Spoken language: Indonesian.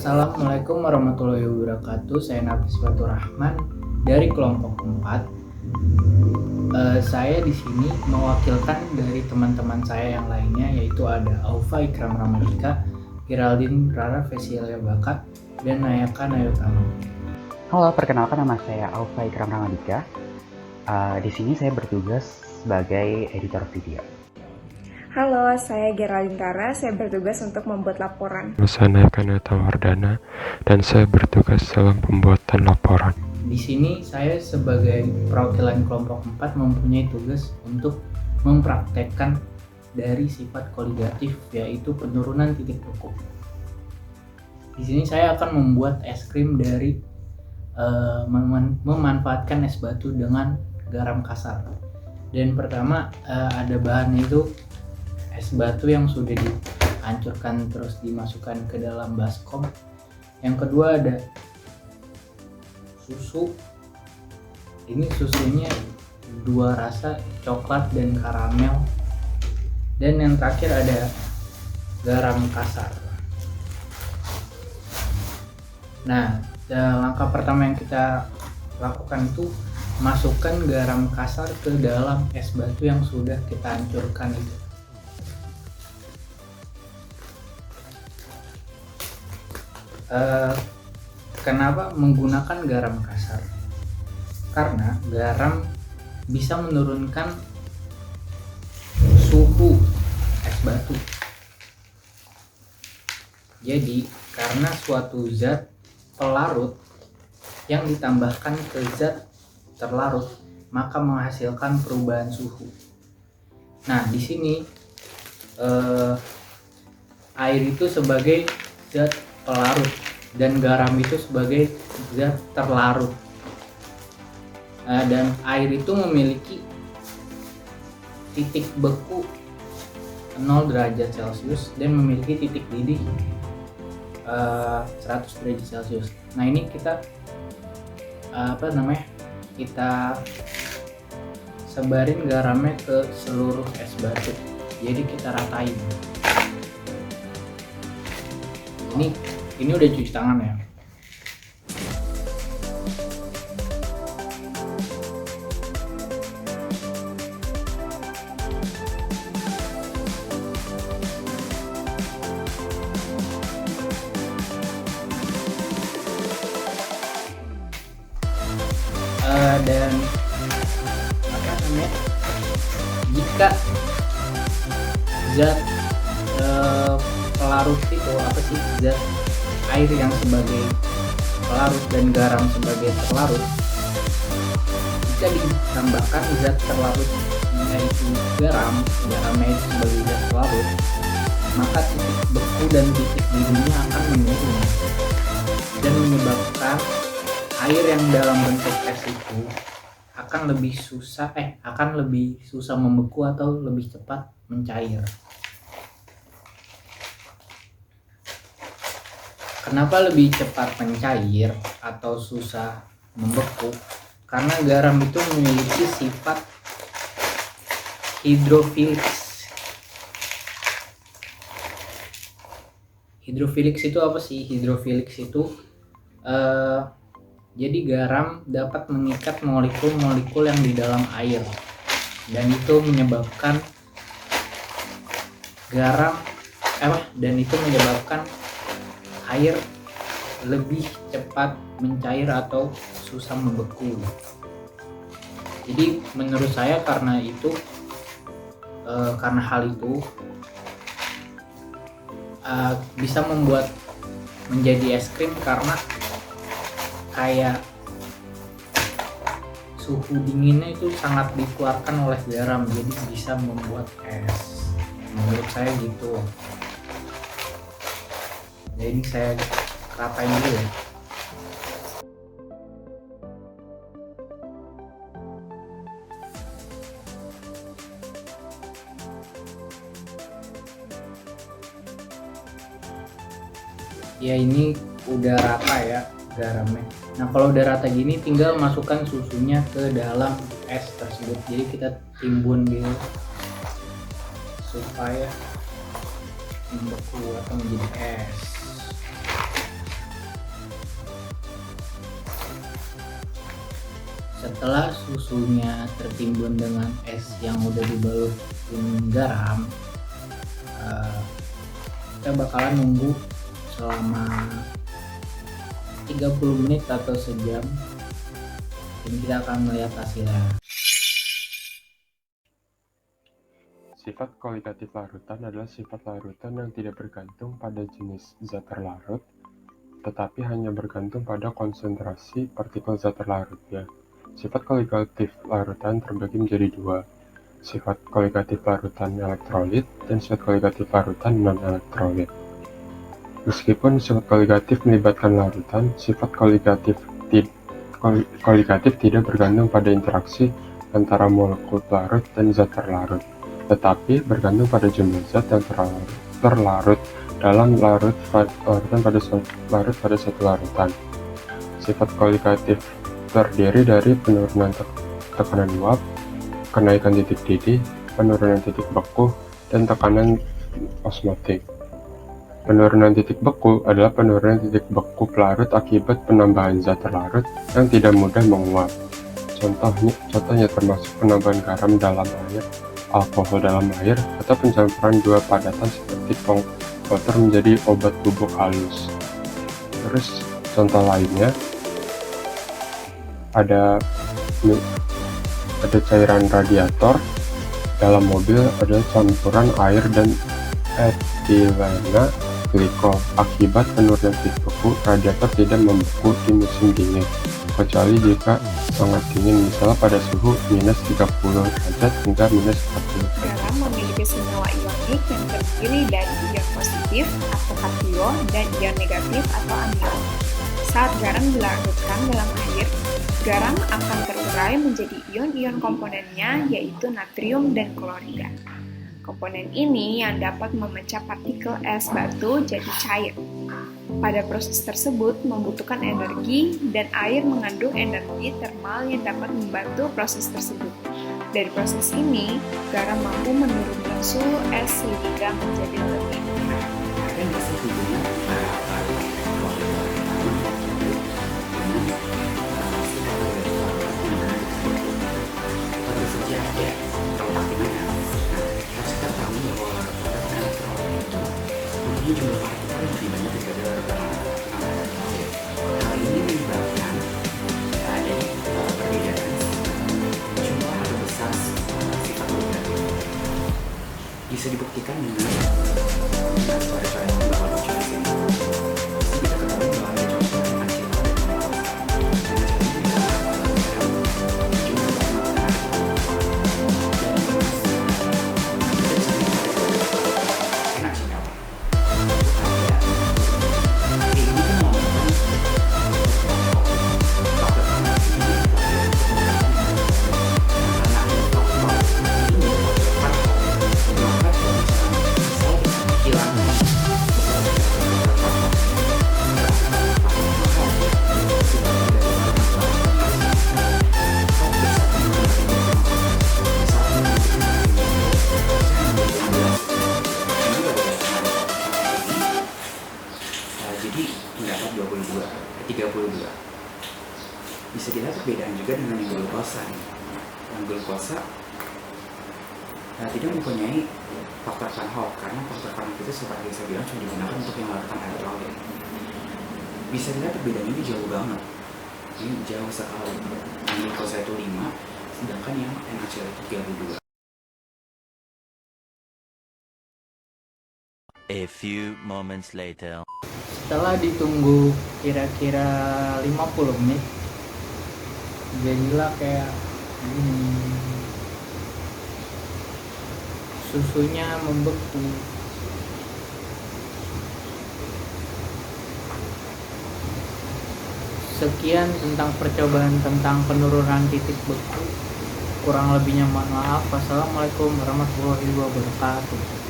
Assalamualaikum warahmatullahi wabarakatuh. Saya Nafis Fatur Rahman dari kelompok 4. Saya di sini mewakilkan dari teman-teman saya yang lainnya, yaitu ada Aufa Ikram Ramadika, Geraldine Rara Vesilia Bakat, dan Nayaka Nayutama. Halo, perkenalkan nama saya Aufa Ikram Ramadika. Di sini saya bertugas sebagai editor video. Halo, saya Geraldine Rara, saya bertugas untuk membuat laporan. Saya Nayaka Nayutama dan saya bertugas dalam pembuatan laporan. Di sini saya sebagai perwakilan kelompok 4 mempunyai tugas untuk mempraktekkan dari sifat koligatif, yaitu penurunan titik beku. Di sini saya akan membuat es krim dari memanfaatkan es batu dengan garam kasar. Dan pertama ada bahannya itu es batu yang sudah dihancurkan terus dimasukkan ke dalam baskom. Yang kedua ada susu. Ini susunya dua rasa, coklat dan karamel. Dan yang terakhir ada garam kasar. Nah, langkah pertama yang kita lakukan itu masukkan garam kasar ke dalam es batu yang sudah kita hancurkan itu. Kenapa menggunakan garam kasar? Karena garam bisa menurunkan suhu es batu. Jadi karena suatu zat pelarut yang ditambahkan ke zat terlarut, maka menghasilkan perubahan suhu. Nah, di sini air itu sebagai zat pelarut dan garam itu sebagai zat terlarut. Dan air itu memiliki titik beku 0 derajat Celcius dan memiliki titik didih 100 derajat Celcius. Nah, ini kita kita sebarin garamnya ke seluruh es batu. Jadi kita ratain. Ini udah cuci tangan ya. Dan jika zat pelarut itu zat air yang sebagai pelarut dan garam sebagai terlarut, jika ditambahkan zat terlarut yaitu garamnya itu sebagai zat pelarut, maka titik beku dan titik didihnya akan menurun dan menyebabkan air yang dalam bentuk es itu akan lebih susah membeku atau lebih cepat mencair. Kenapa lebih cepat mencair atau susah membeku? Karena garam itu memiliki sifat hidrofilik. Hidrofilik itu apa sih? Hidrofilik itu jadi garam dapat mengikat molekul-molekul yang di dalam air, dan itu menyebabkan air lebih cepat mencair atau susah membeku. Jadi menurut saya karena hal itu bisa membuat menjadi es krim, karena kayak suhu dinginnya itu sangat dikeluarkan oleh garam, jadi bisa membuat es. Menurut saya gitu. Jadi ini saya ratain dulu ya. Ya, ini udah rata ya garamnya. Nah, kalau udah rata gini tinggal masukkan susunya ke dalam es tersebut. Jadi kita timbun gitu supaya membeku atau menjadi es. Setelah susunya tertimbun dengan es yang udah dibalutin garam, kita bakalan nunggu selama 30 menit atau sejam, dan kita akan melihat hasilnya. Sifat kualitatif larutan adalah sifat larutan yang tidak bergantung pada jenis zat terlarut, tetapi hanya bergantung pada konsentrasi partikel zat terlarutnya. Sifat kualitatif larutan terbagi menjadi dua, sifat kualitatif larutan elektrolit dan sifat kualitatif larutan non-elektrolit. Meskipun sifat kualitatif melibatkan larutan, sifat kualitatif tidak bergantung pada interaksi antara molekul larut dan zat terlarut, tetapi bergantung pada jumlah zat yang terlarut dalam larutan pada satu larutan. Sifat kualitatif terdiri dari penurunan tekanan uap, kenaikan titik didih, penurunan titik beku, dan tekanan osmotik. Penurunan titik beku adalah penurunan titik beku pelarut akibat penambahan zat terlarut yang tidak mudah menguap. Contohnya termasuk penambahan garam dalam air, alkohol dalam air, atau pencampuran dua padatan seperti kompoter menjadi obat bubuk halus. Terus contoh lainnya ada cairan radiator dalam mobil, adalah campuran air dan etilena glikol. Akibat penurunan titik beku, radiator tidak membeku di musim dingin, kecuali jika sangat dingin, misalnya pada suhu minus 30 derajat hingga minus 40 derajat. Garam memiliki senyawa ionik yang terdiri dari ion positif atau kation dan ion negatif atau anion. Saat garam dilarutkan dalam air, garam akan terurai menjadi ion-ion komponennya, yaitu natrium dan klorida. Komponen ini yang dapat memecah partikel es batu jadi cair. Pada proses tersebut membutuhkan energi, dan air mengandung energi termal yang dapat membantu proses tersebut. Dari proses ini, garam mampu menurunkan suhu es sehingga menjadi lebih murah. Ada nggak sih hubungan antara tentu saja ada. Kalau bagaimana? Harus kita tahu bahwa larutan elektrolit itu mempunyai jumlah partikel yang lebih banyak daripada larutan non-elektrolit. Hal ini menyebabkan adanya perbedaan jumlah atau besar sifat kualitatif. Bisa dibuktikan dengan coret-coret bahwa coret ini kita ketahui bahwa ada coret-coret kecil jadi mendapat 32. Bisa dilihat perbedaan juga dengan yang glukosa. Yang glukosa tidak mempunyai faktor Van Hoff, karena faktor Van Hoff itu seperti saya bilang cuma digunakan untuk yang larutan elektrolit. Bisa dilihat perbedaan ini jauh banget. Ini jauh sekali. Yang glukosa itu 5, sedangkan yang NaCl itu 32. A few moments later. Setelah ditunggu kira-kira 50 menit, jadilah kayak gini. Susunya membeku. Sekian tentang percobaan tentang penurunan titik beku. Kurang lebihnya mohon maaf. Wassalamualaikum warahmatullahi wabarakatuh.